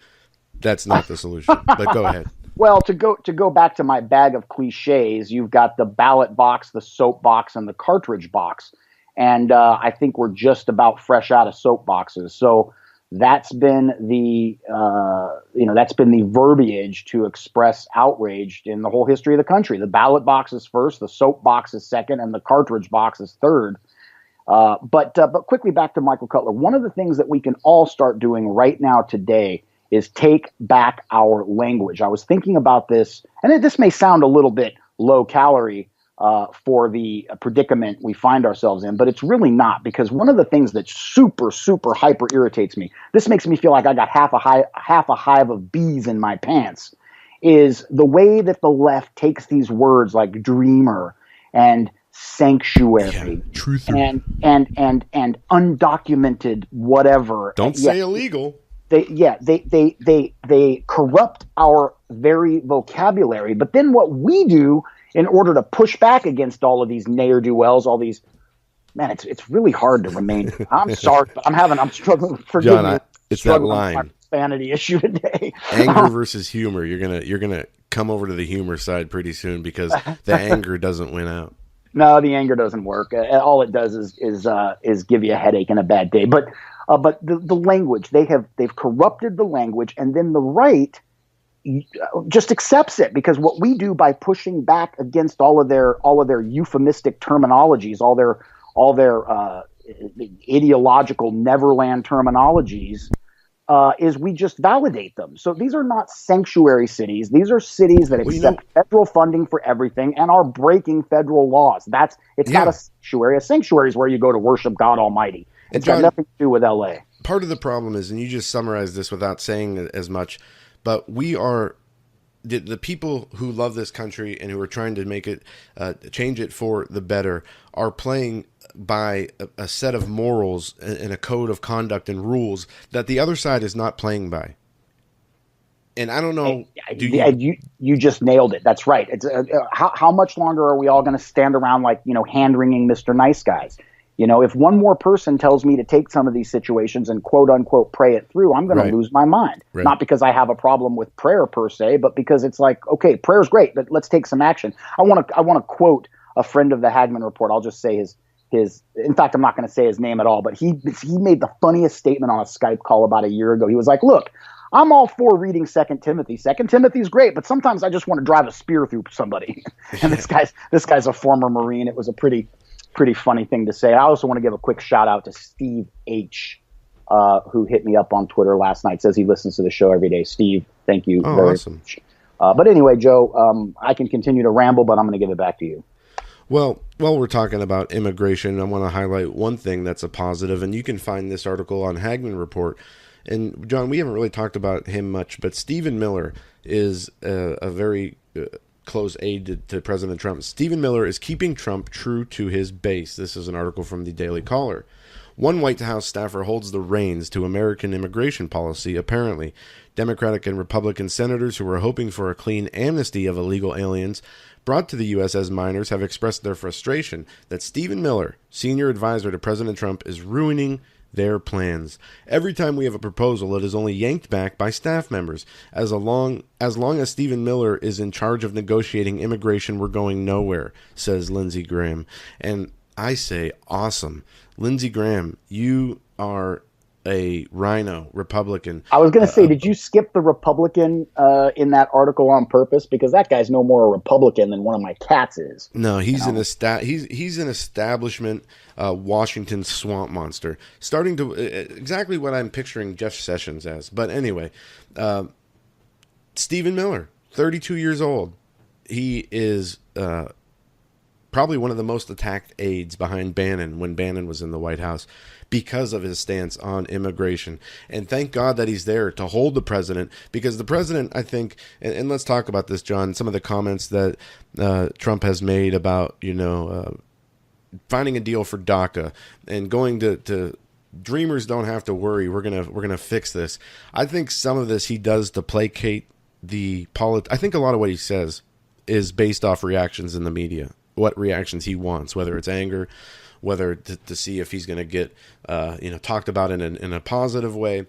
that's not the solution. But go ahead. Well, to go back to my bag of cliches, you've got the ballot box, the soap box, and the cartridge box. And I think we're just about fresh out of soap boxes. So that's been the verbiage to express outrage in the whole history of the country. The ballot box is first, the soap box is second, and the cartridge box is third. But quickly back to Michael Cutler. One of the things that we can all start doing right now today is take back our language. I was thinking about this, and this may sound a little bit low calorie for the predicament we find ourselves in, but it's really not, because one of the things that super, super hyper irritates me, this makes me feel like I got half a hive of bees in my pants, is the way that the left takes these words like dreamer and sanctuary and undocumented whatever. Don't say illegal. They corrupt our very vocabulary. But then what we do in order to push back against all of these ne'er-do-wells, all these, man, it's really hard to remain. I'm sorry, but I'm struggling. Forgive me. It's that line. Profanity issue today. Anger versus humor. You're gonna come over to the humor side pretty soon, because the anger doesn't win out. No, the anger doesn't work. All it does is give you a headache and a bad day. But the language, they've corrupted the language, and then the right just accepts it, because what we do by pushing back against all of their euphemistic terminologies, all their ideological Neverland terminologies, is we just validate them. So these are not sanctuary cities. These are cities that accept federal funding for everything and are breaking federal laws. It's not a sanctuary. A sanctuary is where you go to worship God Almighty. It's got nothing to do with LA. Part of the problem is, and you just summarized this without saying it as much, but we are the people who love this country and who are trying to make it change it for the better are playing by a set of morals and a code of conduct and rules that the other side is not playing by. And I don't know. You just nailed it. That's right. It's how much longer are we all going to stand around like, hand wringing Mr. Nice Guys? If one more person tells me to take some of these situations and quote unquote pray it through, I'm going to lose my mind. Right. Not because I have a problem with prayer per se, but because it's like, okay, prayer's great, but let's take some action. I want to quote a friend of the Hagmann Report. I'll just say his. In fact, I'm not going to say his name at all, but he made the funniest statement on a Skype call about a year ago. He was like, "Look, I'm all for reading 2 Timothy. 2 Timothy's great, but sometimes I just want to drive a spear through somebody." And this guy's a former Marine. It was a pretty funny thing to say. I also want to give a quick shout out to Steve H, who hit me up on Twitter last night. Says he listens to the show every day. Steve, thank you very much. But anyway, Joe, I can continue to ramble, but I'm going to give it back to you. Well, while we're talking about immigration, I want to highlight one thing that's a positive, and you can find this article on Hagmann Report. And, John, we haven't really talked about him much, but Stephen Miller is a very close aide to President Trump. Stephen Miller is keeping Trump true to his base. This is an article from the Daily Caller. One White House staffer holds the reins to American immigration policy, apparently. Democratic and Republican senators who are hoping for a clean amnesty of illegal aliens brought to the U.S. as minors have expressed their frustration that Stephen Miller, senior advisor to President Trump, is ruining their plans. Every time we have a proposal, it is only yanked back by staff members. As long as Stephen Miller is in charge of negotiating immigration, we're going nowhere, says Lindsey Graham. And I say, awesome. Lindsey Graham, you are a rhino Republican. I was going to say, did you skip the Republican in that article on purpose? Because that guy's no more a Republican than one of my cats is. No, he's he's an establishment Washington swamp monster, starting to exactly what I'm picturing Jeff Sessions as. But anyway, Stephen Miller, 32 years old. He is probably one of the most attacked aides behind Bannon when Bannon was in the White House, because of his stance on immigration. And thank God that he's there to hold the president, because the president, I think, and let's talk about this, John, some of the comments that Trump has made about, finding a deal for DACA and going to Dreamers don't have to worry, we're gonna fix this. I think some of this he does to placate the I think a lot of what he says is based off reactions in the media, what reactions he wants, whether it's anger, whether to see if he's going to get, talked about in a positive way.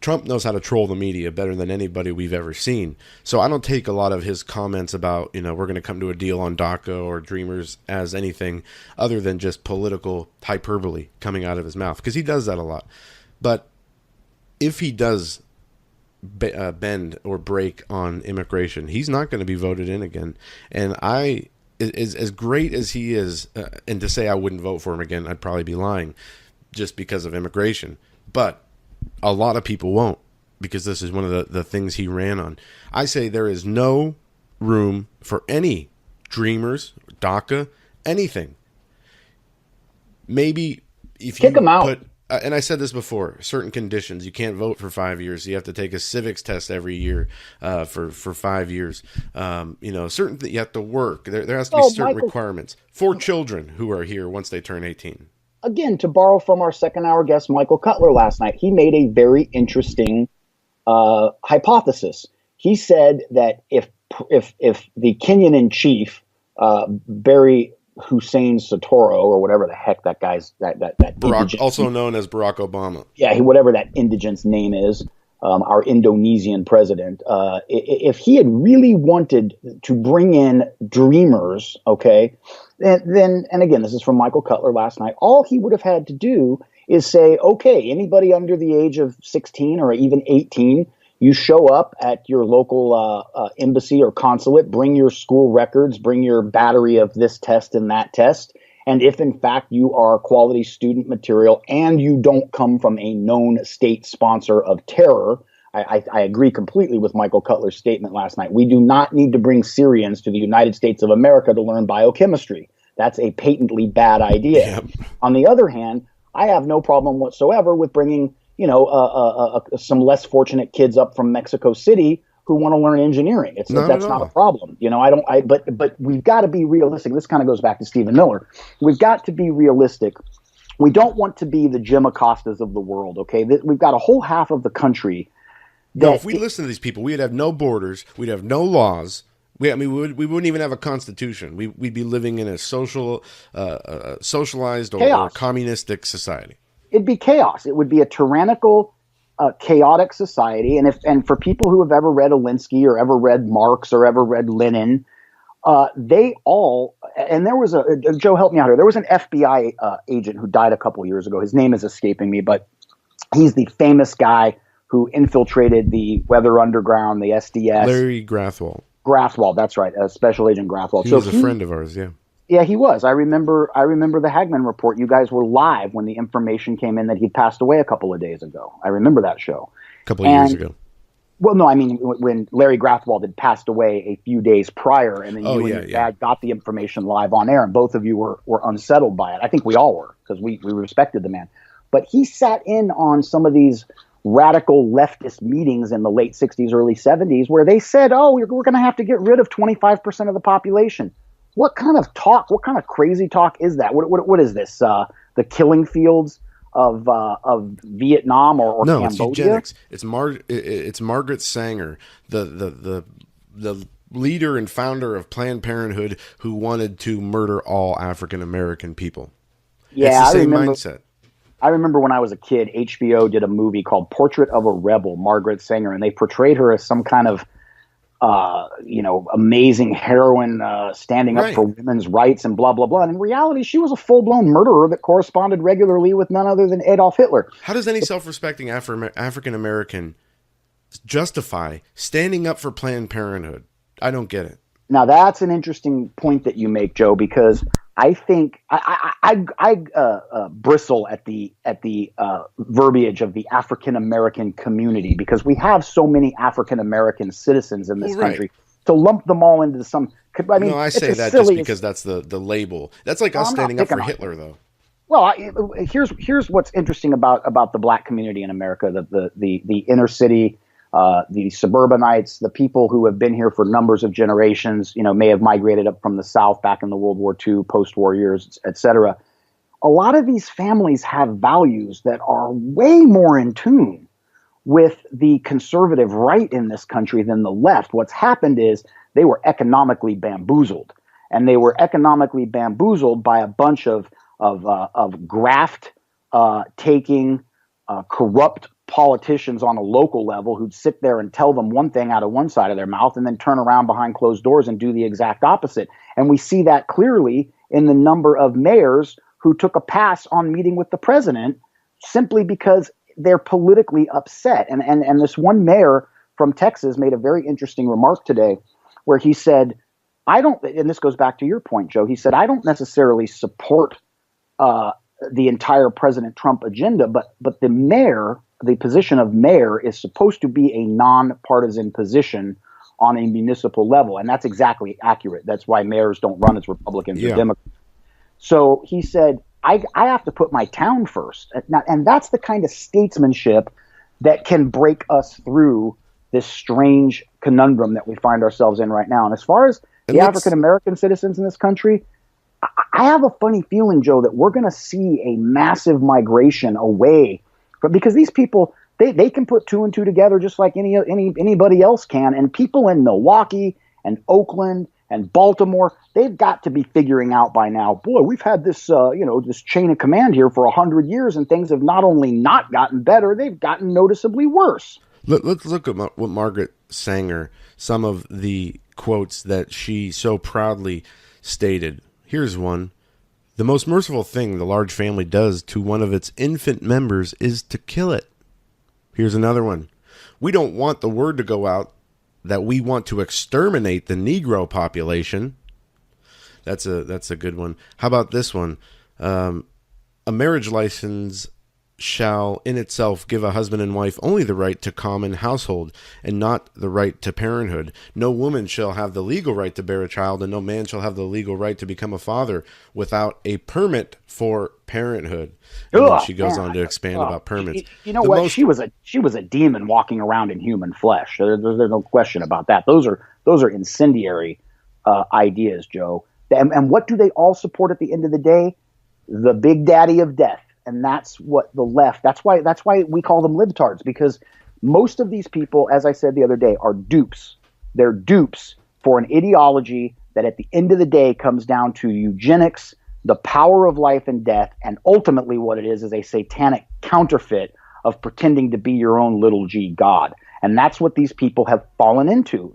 Trump knows how to troll the media better than anybody we've ever seen. So I don't take a lot of his comments about, we're going to come to a deal on DACA or Dreamers as anything other than just political hyperbole coming out of his mouth, because he does that a lot. But if he does bend or break on immigration, he's not going to be voted in again. And as great as he is, and to say I wouldn't vote for him again, I'd probably be lying, just because of immigration. But a lot of people won't, because this is one of the things he ran on. I say there is no room for any Dreamers, DACA, anything. Maybe if you kick him out. And I said this before, certain conditions. You can't vote for 5 years. You have to take a civics test every year for 5 years. Certain you have to work. There has to be certain requirements for children who are here once they turn 18. Again, to borrow from our second-hour guest, Michael Cutler, last night, he made a very interesting hypothesis. He said that if the Kenyan in chief, Barry Hussein Sotoro, or whatever the heck that guy's that Barack, also known as Barack Obama. Yeah, whatever that indigent's name is, our Indonesian president. If he had really wanted to bring in Dreamers, okay, then and again, this is from Michael Cutler last night. All he would have had to do is say, okay, anybody under the age of 16 or even 18. You show up at your local embassy or consulate, bring your school records, bring your battery of this test and that test. And if, in fact, you are quality student material and you don't come from a known state sponsor of terror, I agree completely with Michael Cutler's statement last night. We do not need to bring Syrians to the United States of America to learn biochemistry. That's a patently bad idea. Yep. On the other hand, I have no problem whatsoever with bringing some less fortunate kids up from Mexico City who want to learn engineering. That's not a problem. But we've got to be realistic. This kind of goes back to Stephen Miller. We've got to be realistic. We don't want to be the Jim Acostas of the world. Okay. We've got a whole half of the country No, if we listen to these people, we'd have no borders. We'd have no laws. We wouldn't even have a constitution. We'd be living in a socialized or communistic society. It'd be chaos. It would be a tyrannical, chaotic society. And for people who have ever read Alinsky or ever read Marx or ever read Lenin, they all, and there was Joe, help me out here. There was an FBI agent who died a couple years ago. His name is escaping me, but he's the famous guy who infiltrated the Weather Underground, the SDS. Larry Grathwohl. Grathwohl, that's right, Special Agent Grathwohl. He was a friend of ours, yeah. Yeah, he was. I remember the Hagmann Report. You guys were live when the information came in that he'd passed away a couple of days ago. I remember that show. A couple of years ago. Well, no, I mean when Larry Grathwohl had passed away a few days prior, and then you and your dad got the information live on air, and both of you were unsettled by it. I think we all were, because we respected the man. But he sat in on some of these radical leftist meetings in the late 60s, early 70s, where they said, oh, we're going to have to get rid of 25% of the population. What kind of talk, what kind of crazy talk is that? What is this? The killing fields of Vietnam or no, Cambodia? It's eugenics. It's Margaret Sanger, the leader and founder of Planned Parenthood, who wanted to murder all African American people. Yeah, it's the same mindset. I remember when I was a kid, HBO did a movie called Portrait of a Rebel, Margaret Sanger, and they portrayed her as some kind of, amazing heroine standing up for women's rights and blah, blah, blah. And in reality, she was a full-blown murderer that corresponded regularly with none other than Adolf Hitler. How does any self-respecting African American justify standing up for Planned Parenthood? I don't get it. Now, that's an interesting point that you make, Joe, because I think I bristle at the verbiage of the African American community, because we have so many African American citizens in this country. To lump them all into some, I mean, no, I say that just because that's the label. That's like us standing up for Hitler, though. Well, here's what's interesting about the black community in America: the inner city. The suburbanites, the people who have been here for numbers of generations, may have migrated up from the South back in the World War II, post-war years, et cetera. A lot of these families have values that are way more in tune with the conservative right in this country than the left. What's happened is they were economically bamboozled, and they were economically bamboozled by a bunch of graft taking, corrupt politicians on a local level who'd sit there and tell them one thing out of one side of their mouth and then turn around behind closed doors and do the exact opposite. And we see that clearly in the number of mayors who took a pass on meeting with the president simply because they're politically upset. And this one mayor from Texas made a very interesting remark today where he said, and this goes back to your point, Joe, he said, I don't necessarily support the entire President Trump agenda, but the position of mayor is supposed to be a nonpartisan position on a municipal level. And that's exactly accurate. That's why mayors don't run as Republicans or Democrats. So he said, I have to put my town first. And that's the kind of statesmanship that can break us through this strange conundrum that we find ourselves in right now. And as far as the African-American citizens in this country, I have a funny feeling, Joe, that we're going to see a massive migration away from, because these people, they can put two and two together just like anybody else can. And people in Milwaukee and Oakland and Baltimore, they've got to be figuring out by now, boy, we've had this, this chain of command here for 100 years, and things have not only not gotten better, they've gotten noticeably worse. Let's look at what Margaret Sanger, some of the quotes that she so proudly stated. Here's one. The most merciful thing the large family does to one of its infant members is to kill it. Here's another one. We don't want the word to go out that we want to exterminate the Negro population. That's a good one. How about this one? A marriage license shall in itself give a husband and wife only the right to common household and not the right to parenthood. No woman shall have the legal right to bear a child, and no man shall have the legal right to become a father without a permit for parenthood. And then she goes on to expand about permits. You know what? She was a demon walking around in human flesh. There's no question about that. Those are incendiary ideas, Joe. And what do they all support at the end of the day? The big daddy of death. And that's what the left, that's why we call them libtards, because Most of these people, as I said the other day, are dupes. They're dupes for an ideology that at the end of the day comes down to eugenics, the power of life and death, and ultimately what it is a satanic counterfeit of pretending to be your own little g God. And that's what these people have fallen into.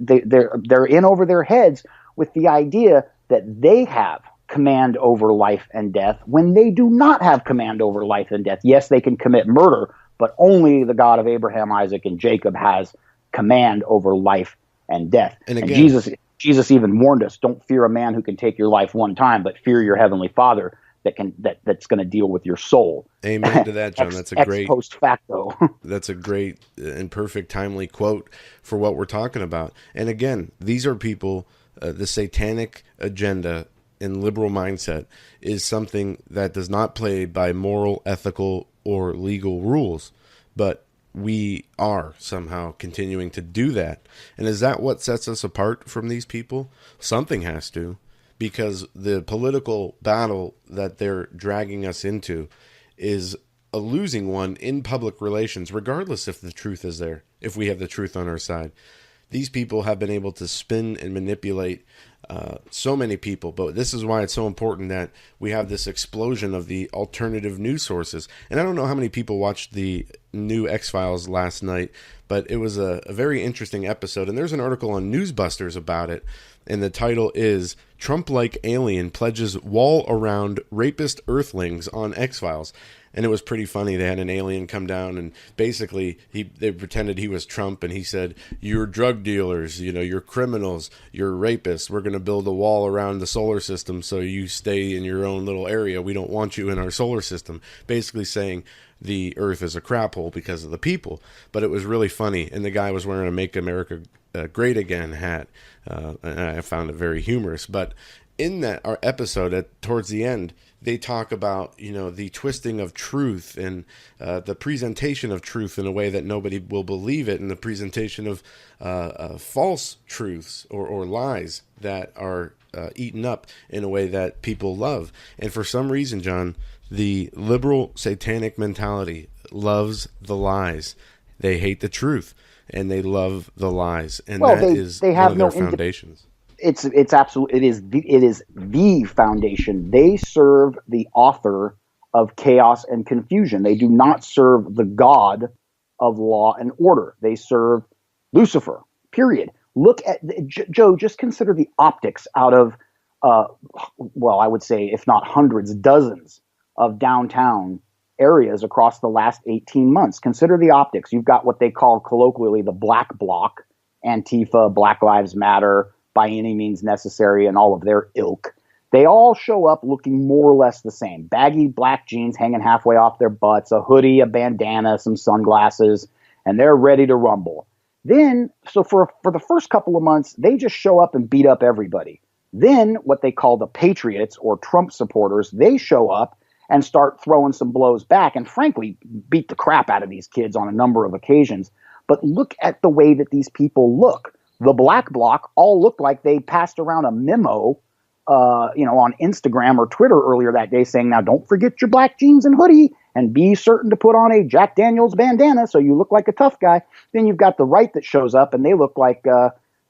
They're in over their heads with the idea that they have command over life and death when they do not have command over life and death. Yes, they can commit murder, but only the God of Abraham, Isaac, and Jacob has command over life and death. And again, Jesus even warned us, don't fear a man who can take your life one time, but fear your heavenly Father that's going to deal with your soul. Amen to that, John. That's a great ex post facto. That's a great and perfect, timely quote for what we're talking about. And again, these are people, the satanic agenda and liberal mindset is something that does not play by moral, ethical, or legal rules, but we are somehow continuing to do that. And is that what sets us apart from these people? Something has to, because the political battle that they're dragging us into is a losing one in public relations, regardless if the truth is there, if we have the truth on our side. These people have been able to spin and manipulate so many people, but this is why it's so important that we have this explosion of the alternative news sources. And I don't know how many people watched the new X-Files last night, but it was a very interesting episode. And there's an article on Newsbusters about it, and the title is "Trump-like Alien Pledges Wall Around Rapist Earthlings on X-Files." And it was pretty funny. They had an alien come down, and basically they pretended he was Trump, and he said, "You're drug dealers, you're criminals, you're rapists. We're going to build a wall around the solar system so you stay in your own little area. We don't want you in our solar system." Basically saying the Earth is a crap hole because of the people. But it was really funny, and the guy was wearing a "Make America Great Again" hat, and I found it very humorous. But in that our episode, towards the end, they talk about, the twisting of truth and the presentation of truth in a way that nobody will believe it, and the presentation of false truths or lies that are eaten up in a way that people love. And for some reason, John, the liberal satanic mentality loves the lies. They hate the truth, and they love the lies. And that is one of their foundations. It is the foundation. They serve the author of chaos and confusion. They do not serve the God of law and order. They serve Lucifer, period. Look at, Joe, just consider the optics out of, I would say, if not hundreds, dozens of downtown areas across the last 18 months. Consider the optics. You've got what they call colloquially the black bloc, Antifa, Black Lives Matter, By Any Means Necessary, and all of their ilk. They all show up looking more or less the same. Baggy black jeans hanging halfway off their butts, a hoodie, a bandana, some sunglasses, and they're ready to rumble. Then, so for the first couple of months, they just show up and beat up everybody. Then what they call the Patriots or Trump supporters, they show up and start throwing some blows back and frankly beat the crap out of these kids on a number of occasions. But look at the way that these people look. The black bloc all looked like they passed around a memo, on Instagram or Twitter earlier that day saying, now don't forget your black jeans and hoodie and be certain to put on a Jack Daniels bandana so you look like a tough guy. Then you've got the right that shows up and they look like,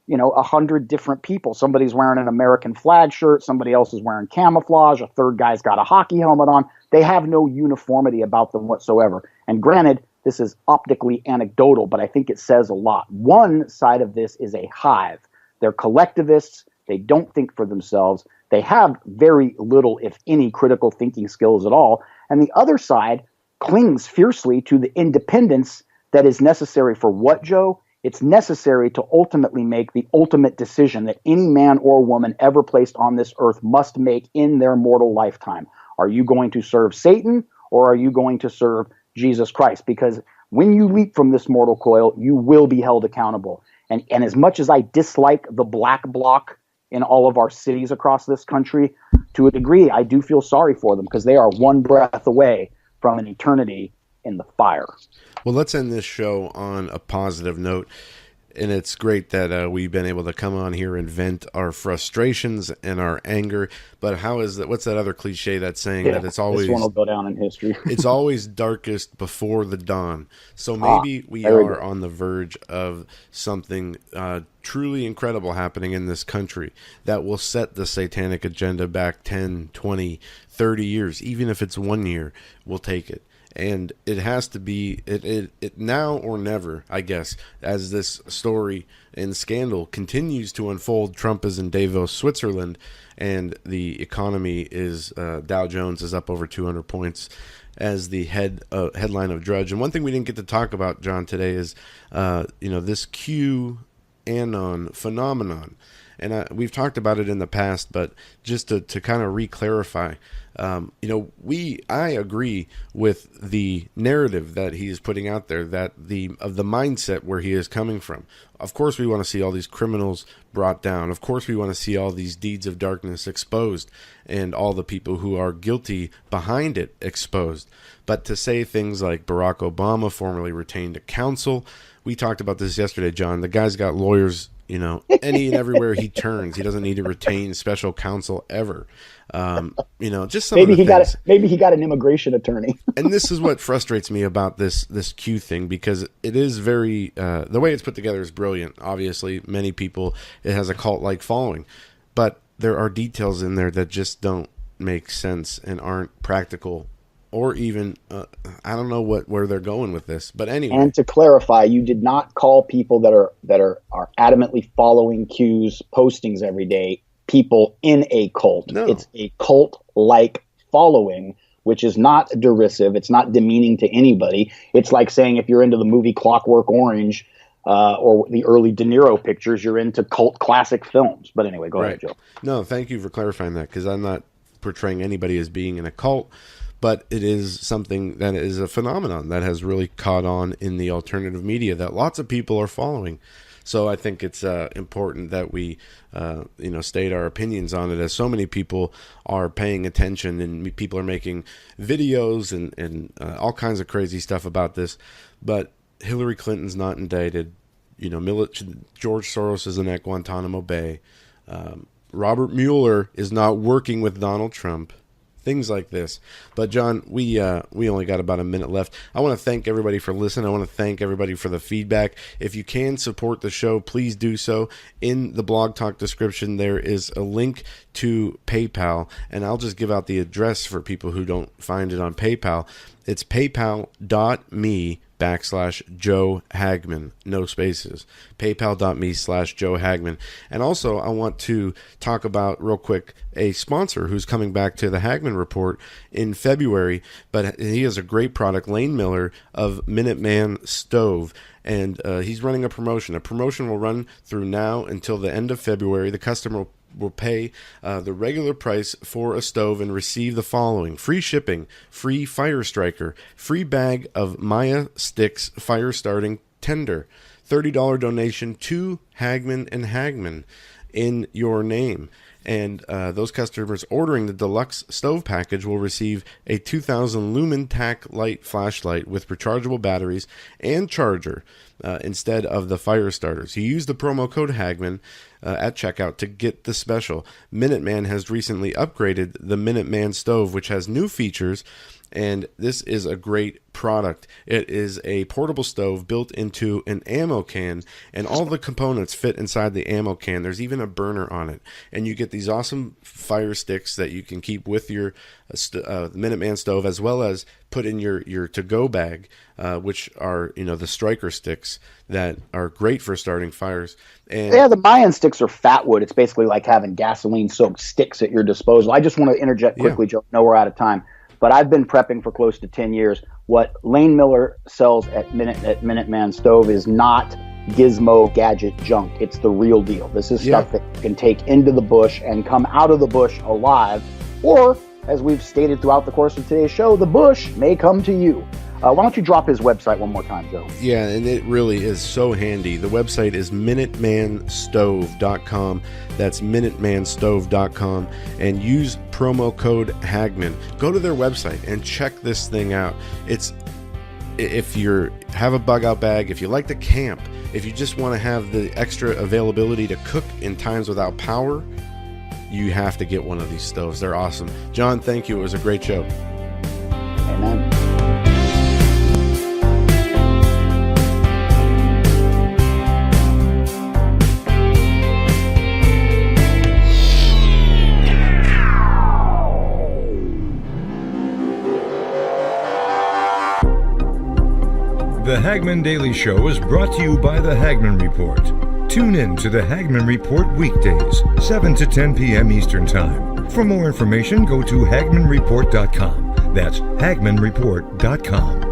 100 different people. Somebody's wearing an American flag shirt. Somebody else is wearing camouflage. A third guy's got a hockey helmet on. They have no uniformity about them whatsoever. And granted, this is optically anecdotal, but I think it says a lot. One side of this is a hive. They're collectivists. They don't think for themselves. They have very little, if any, critical thinking skills at all. And the other side clings fiercely to the independence that is necessary for what, Joe? It's necessary to ultimately make the ultimate decision that any man or woman ever placed on this earth must make in their mortal lifetime. Are you going to serve Satan or are you going to serve Jesus Christ? Because when you leap from this mortal coil, you will be held accountable. And as much as I dislike the black bloc in all of our cities across this country, to a degree, I do feel sorry for them because they are one breath away from an eternity in the fire. Well, let's end this show on a positive note. and it's great that we've been able to come on here and vent our frustrations and our anger. But how is that? What's that other cliche that's saying that it's always, this one will go down in history. it's always darkest before the dawn. So maybe we are on the verge of something truly incredible happening in this country that will set the satanic agenda back 10, 20, 30 years. Even if it's 1 year, we'll take it. And it has to be it now or never, I guess, as this story and scandal continues to unfold. Trump is in Davos, Switzerland, and the economy is Dow Jones is up over 200 points as the headline of Drudge. And one thing we didn't get to talk about, John, today is this QAnon phenomenon. And we've talked about it in the past, but just to kind of re-clarify, I agree with the narrative that he is putting out there, that of the mindset where he is coming from. Of course, we want to see all these criminals brought down. Of course, we want to see all these deeds of darkness exposed and all the people who are guilty behind it exposed. But to say things like Barack Obama formerly retained a counsel, we talked about this yesterday, John. The guy's got lawyers, any and everywhere he turns. He doesn't need to retain special counsel ever. Just some maybe of the things. Maybe he got an immigration attorney. And this is what frustrates me about this Q thing, because it is very the way it's put together is brilliant. Obviously, many people, it has a cult-like following, but there are details in there that just don't make sense and aren't practical. Or even, I don't know where they're going with this, but anyway. And to clarify, you did not call people that are adamantly following Q's postings every day people in a cult. No. It's a cult-like following, which is not derisive. It's not demeaning to anybody. It's like saying if you're into the movie Clockwork Orange or the early De Niro pictures, you're into cult classic films. But anyway, go ahead, Joe. No, thank you for clarifying that, because I'm not portraying anybody as being in a cult. But it is something that is a phenomenon that has really caught on in the alternative media that lots of people are following. So I think it's important that we, state our opinions on it, as so many people are paying attention and people are making videos and all kinds of crazy stuff about this. But Hillary Clinton's not indicted. George Soros isn't at Guantanamo Bay. Robert Mueller is not working with Donald Trump. Things like this. But John, we only got about a minute left. I want to thank everybody for listening. I want to thank everybody for the feedback. If you can support the show, please do so. In the Blog Talk description, there is a link to PayPal, and I'll just give out the address for people who don't find it on PayPal. It's paypal.me/Joe Hagmann, no spaces. PayPal.me/Joe Hagmann. And also, I want to talk about real quick a sponsor who's coming back to the Hagmann Report in February, but he has a great product, Lane Miller of Minuteman Stove. And he's running a promotion. A promotion will run through now until the end of February. The customer will pay the regular price for a stove and receive the following: free shipping, free fire striker, free bag of Maya Sticks fire starting tender, $30 donation to Hagmann and Hagmann in your name. And those customers ordering the deluxe stove package will receive a 2000 lumen tack light flashlight with rechargeable batteries and charger instead of the fire starters. You use the promo code Hagmann at checkout to get the special. Minuteman has recently upgraded the Minuteman stove, which has new features, and this is a great product. It is a portable stove built into an ammo can, and all the components fit inside the ammo can. There's even a burner on it, and you get these awesome fire sticks that you can keep with your Minuteman stove, as well as put in your to-go bag, which are the striker sticks that are great for starting fires. And yeah, the Mayan sticks are fat wood. It's basically like having gasoline-soaked sticks at your disposal. I just want to interject quickly, Joe. I know we're out of time. But I've been prepping for close to 10 years. What Lane Miller sells at Minuteman Stove is not gizmo gadget junk. It's the real deal. This is stuff that you can take into the bush and come out of the bush alive. Or, as we've stated throughout the course of today's show, the bush may come to you. Why don't you drop his website one more time, Joe? Yeah, and it really is so handy. The website is minutemanstove.com. That's minutemanstove.com. And use promo code Hagmann. Go to their website and check this thing out. If you have a bug out bag, if you like to camp, if you just want to have the extra availability to cook in times without power, you have to get one of these stoves. They're awesome. Jon, thank you. It was a great show. Amen. The Hagmann Daily Show is brought to you by the Hagmann Report. Tune in to the Hagmann Report weekdays, 7 to 10 p.m. Eastern Time. For more information, go to HagmannReport.com. That's HagmannReport.com.